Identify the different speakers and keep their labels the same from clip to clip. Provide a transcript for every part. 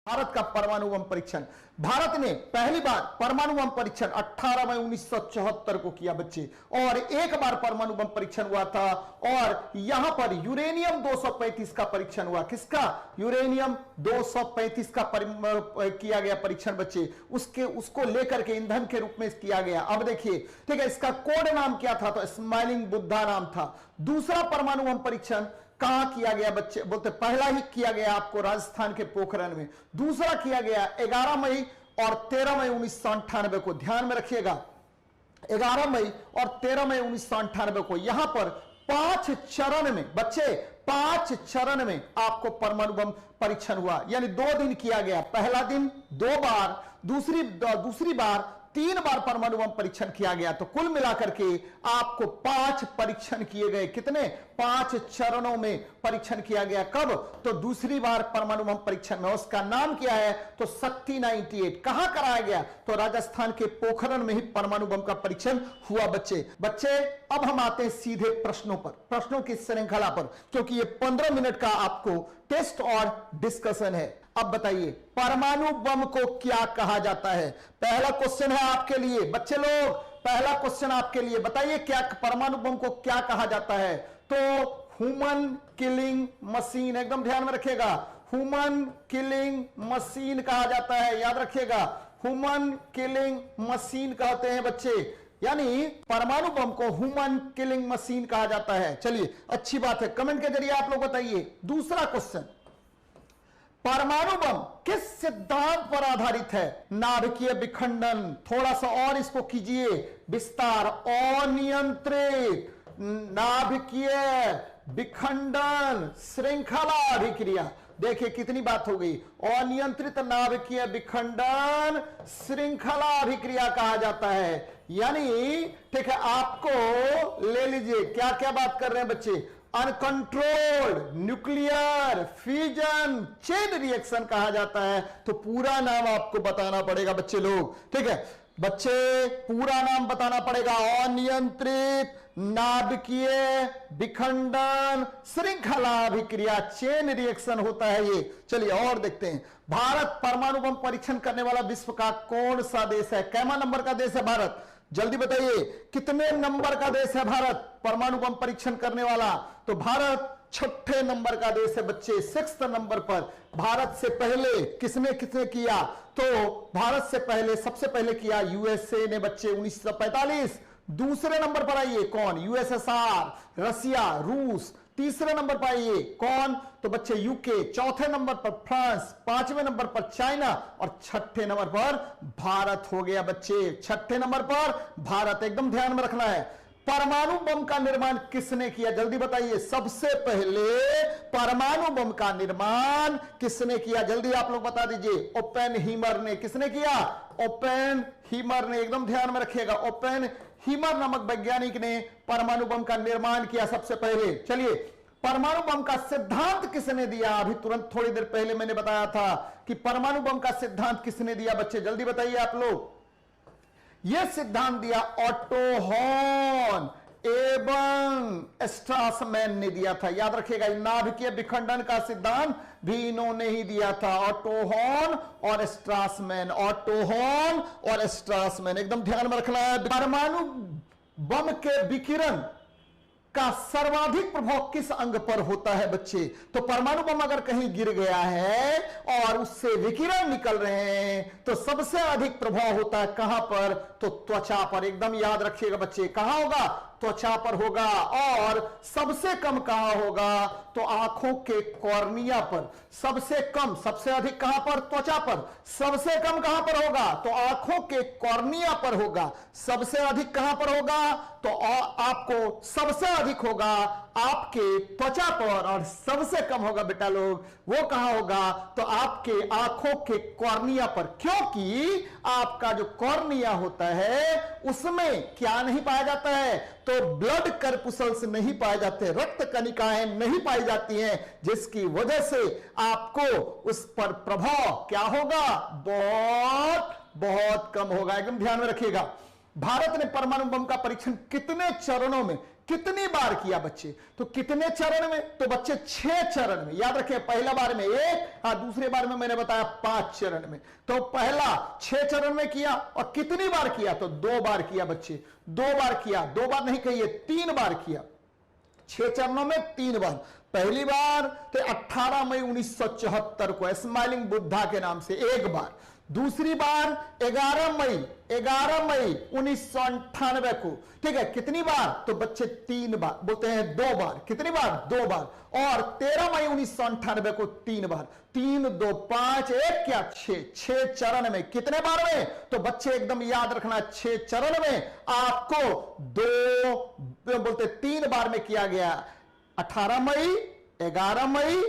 Speaker 1: भारत का परमाणु बम परीक्षण। भारत ने पहली बार परमाणु बम परीक्षण 18 मई 1974 को किया बच्चे, और एक बार परमाणु बम परीक्षण हुआ था, और यहां पर यूरेनियम 235 का परीक्षण हुआ। किसका? यूरेनियम 235 का किया गया परीक्षण बच्चे, उसको लेकर के ईंधन के रूप में किया गया। अब देखिए, ठीक है, इसका कोड नाम क्या था? तो स्माइलिंग बुद्धा नाम था। दूसरा परमाणु बम परीक्षण कहां किया गया बच्चे? बोलते पहला ही किया गया आपको राजस्थान के पोखरण में, दूसरा किया गया 11 मई और 13 मई 1998 को। ध्यान में रखिएगा, 11 मई और 13 मई 1998 को यहां पर 5 चरण में बच्चे, 5 चरण में आपको परमाणु बम परीक्षण हुआ, यानी 2 दिन किया गया। पहला दिन 2 बार, दूसरी बार 3 बार परमाणु बम परीक्षण किया गया। तो कुल मिलाकर के आपको 5 परीक्षण किए गए। कितने? 5 चरणों में परीक्षण किया गया। कब? तो दूसरी बार परमाणु बम परीक्षण में। उसका नाम क्या है? तो शक्ति 98। कहां कराया गया? तो राजस्थान के पोखरण में ही परमाणु बम का परीक्षण हुआ बच्चे। अब हम आते हैं सीधे प्रश्नों पर, प्रश्नों की श्रृंखला पर, क्योंकि ये 15 मिनट का आपको टेस्ट और डिस्कशन है। अब बताइए, परमाणु बम को क्या कहा जाता है? पहला क्वेश्चन है आपके लिए बच्चे लोग, पहला क्वेश्चन आपके लिए, बताइए क्या परमाणु बम को क्या कहा जाता है? तो ह्यूमन किलिंग मशीन, एकदम ध्यान में रखिएगा, ह्यूमन किलिंग मशीन कहा जाता है। याद रखिएगा, ह्यूमन किलिंग मशीन कहते हैं बच्चे, यानी परमाणु बम को ह्यूमन किलिंग मशीन कहा जाता है। चलिए, अच्छी बात है, कमेंट के जरिए आप लोग बताइए। दूसरा क्वेश्चन, परमाणु बम किस सिद्धांत पर आधारित है? नाभिकीय विखंडन। थोड़ा सा और इसको कीजिए विस्तार। अनियंत्रित नाभिकीय विखंडन श्रृंखला अभिक्रिया। देखिए कितनी बात हो गई। अनियंत्रित नाभिकीय विखंडन श्रृंखला अभिक्रिया कहा जाता है। यानी ठीक है, आपको ले लीजिए, क्या क्या बात कर रहे हैं बच्चे? Uncontrolled nuclear fusion chain reaction कहा जाता है। तो पूरा नाम आपको बताना पड़ेगा बच्चे लोग, ठीक है बच्चे, पूरा नाम बताना पड़ेगा। अनियंत्रित नाभिकीय विखंडन श्रृंखला अभिक्रिया, चेन रिएक्शन होता है ये। चलिए और देखते हैं, भारत परमाणु बम परीक्षण करने वाला विश्व का कौन सा देश है? कैमा नंबर का देश है भारत? जल्दी बताइए, कितने नंबर का देश है भारत परमाणु बम परीक्षण करने वाला? तो भारत 6ठे नंबर का देश है बच्चे, 6th नंबर पर। भारत से पहले किसने किसने किया? तो भारत से पहले, सबसे पहले किया यूएसए ने बच्चे, 1945। दूसरे नंबर पर आइए, कौन? यूएसएसआर, रसिया, रूस। तीसरे नंबर पर आइए, कौन? तो बच्चे यूके। चौथे नंबर पर फ्रांस, 5वें नंबर पर चाइना, और 6ठे नंबर पर भारत हो गया बच्चे। 6ठे नंबर पर भारत, एकदम ध्यान में रखना है। परमाणु बम का निर्माण किसने किया? जल्दी बताइए, सबसे पहले परमाणु बम का निर्माण किसने किया? जल्दी आप लोग बता दीजिए। ओपेनहीमर ने। किसने किया? ओपेनहीमर ने, एकदम ध्यान में रखिएगा। ओपेनहीमर नामक वैज्ञानिक ने परमाणु बम का निर्माण किया सबसे पहले। चलिए, परमाणु बम का सिद्धांत किसने दिया? अभी तुरंत थोड़ी देर पहले मैंने बताया था कि परमाणु बम का सिद्धांत किसने दिया बच्चे, जल्दी बताइए आप लोग। यह सिद्धांत दिया ऑटो हॉर्न एवं स्ट्रासमैन ने दिया था। याद रखिएगा, नाभिकीय विखंडन का सिद्धांत भी इन्होंने ही दिया था, ऑटो हॉर्न और स्ट्रासमैन। ऑटो हॉर्न और स्ट्रासमैन, एकदम ध्यान में रखना है। परमाणु बम के विकिरण का सर्वाधिक प्रभाव किस अंग पर होता है बच्चे? तो परमाणु बम अगर कहीं गिर गया है और उससे विकिरण निकल रहे हैं, तो सबसे अधिक प्रभाव होता है कहां पर? तो त्वचा पर। एकदम याद रखिएगा बच्चे, कहां होगा? त्वचा पर होगा। और सबसे कम कहां होगा? तो आंखों के कॉर्निया पर। सबसे कम, सबसे अधिक कहां पर? त्वचा पर। सबसे कम कहां पर होगा? तो आंखों के कॉर्निया पर होगा। सबसे अधिक कहां पर होगा? तो आपको सबसे अधिक होगा आपके त्वचा पर, और सबसे कम होगा बेटा लोग, वो कहां होगा? तो आपके आंखों के कॉर्निया पर। क्योंकि आपका जो कॉर्निया होता है उसमें क्या नहीं पाया जाता है? तो ब्लड कर्पुसल्स नहीं पाए जाते, रक्त कणिकाएं नहीं पाई जाती हैं, जिसकी वजह से आपको उस पर प्रभाव क्या होगा? बहुत बहुत कम होगा। एकदम ध्यान में रखिएगा। भारत ने परमाणु बम का परीक्षण कितने चरणों में कितनी बार किया बच्चे? तो कितने चरण में? तो बच्चे 6 चरण में। याद रखें, पहला बार में 1, दूसरे बार में मैंने बताया 5 चरण में। तो पहला 6 चरण में किया, और कितनी बार किया? तो 2 बार किया बच्चे, 2 बार किया। 2 बार नहीं कहिए, 3 बार किया। 6 चरणों में 3 बार। पहली बार तो 18 मई 1974 को स्माइलिंग बुद्धा के नाम से 1 बार। दूसरी बार 11 मई 1998 को। ठीक है, कितनी बार? तो बच्चे 3 बार, बोलते हैं 2 बार। कितनी बार? 2 बार। और 13 मई 1998 को 3 बार। 3, 2, 5, 1 क्या? 6 चरण में। कितने बार में? तो बच्चे एकदम याद रखना, 6 चरण में आपको 2 बोलते 3 बार में किया गया। 18 मई, 11 मई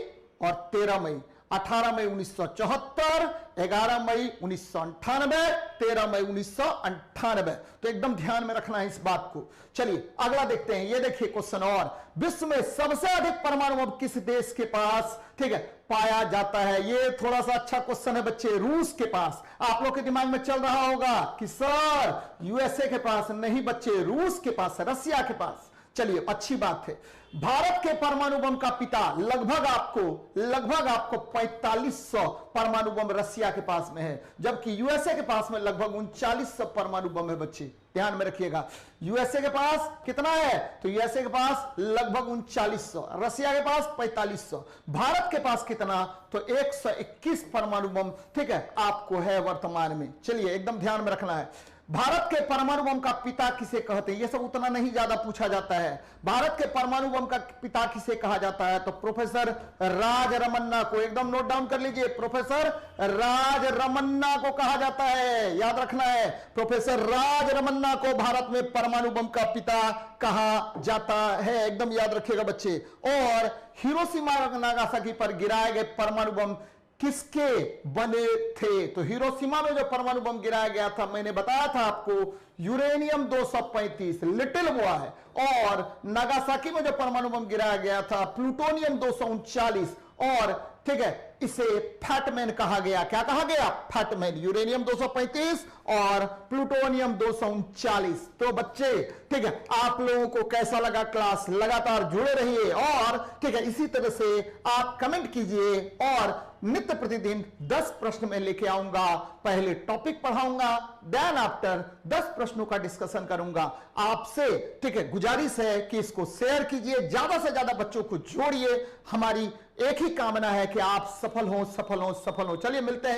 Speaker 1: और 13 मई। 18 मई 1974, 11 मई 1998, 13 मई 1998। तो एकदम ध्यान में रखना है इस बात को। चलिए अगला देखते हैं। ये देखिए क्वेश्चन, और विश्व में सबसे अधिक परमाणु बम किस देश के पास, ठीक है, पाया जाता है? ये थोड़ा सा अच्छा क्वेश्चन है बच्चे। रूस के पास। आप लोग के दिमाग में चल रहा होगा कि सर यूएसए के पास नहीं बच्चे, रूस के पास, रसिया के पास। चलिए अच्छी बात है। भारत के परमाणु बम का पिता लगभग आपको 4500 परमाणु बम रसिया के पास में है, जबकि यूएसए के पास में लगभग 3900 परमाणु बम है बच्चे। ध्यान में रखिएगा, यूएसए के पास कितना है? तो यूएसए के पास लगभग 3900, रसिया के पास 4500। भारत के पास कितना? तो 121 परमाणु बम, ठीक है, आपको है वर्तमान में। चलिए एकदम ध्यान में रखना है। भारत के परमाणु बम का पिता किसे कहते हैं? यह सब उतना नहीं ज्यादा पूछा जाता है। भारत के परमाणु बम का पिता किसे कहा जाता है? तो प्रोफेसर राज रमन्ना को। एकदम नोट डाउन कर लीजिए, प्रोफेसर राज रमन्ना को कहा जाता है। याद रखना है, प्रोफेसर राज रमन्ना को भारत में परमाणु बम का पिता कहा जाता है। एकदम याद रखिएगा बच्चे। और हिरोशिमा और नागासाकी पर गिराए गए परमाणु बम किसके बने थे? तो हिरोशिमा में जो परमाणु बम गिराया गया था, मैंने बताया था आपको, यूरेनियम 235 लिटिल बॉय। और नागासाकी में जो परमाणु बम गिराया गया था, प्लूटोनियम 239। और ठीक है, इसे फैटमैन कहा गया। क्या कहा गया? फैटमैन। यूरेनियम 235 और प्लूटोनियम 239। तो बच्चे ठीक है, आप लोगों को कैसा लगा क्लास? लगातार जुड़े रहिए, और ठीक है, इसी तरह से आप कमेंट कीजिए। और नित्य प्रतिदिन 10 प्रश्न में लेके आऊंगा। पहले टॉपिक पढ़ाऊंगा, देन आफ्टर 10 प्रश्नों का डिस्कशन करूंगा आपसे। ठीक है, गुजारिश है कि इसको शेयर कीजिए, ज्यादा से ज्यादा बच्चों को जोड़िए। हमारी एक ही कामना है कि आप सफल हो, सफल हो, सफल हो। चलिए मिलते हैं।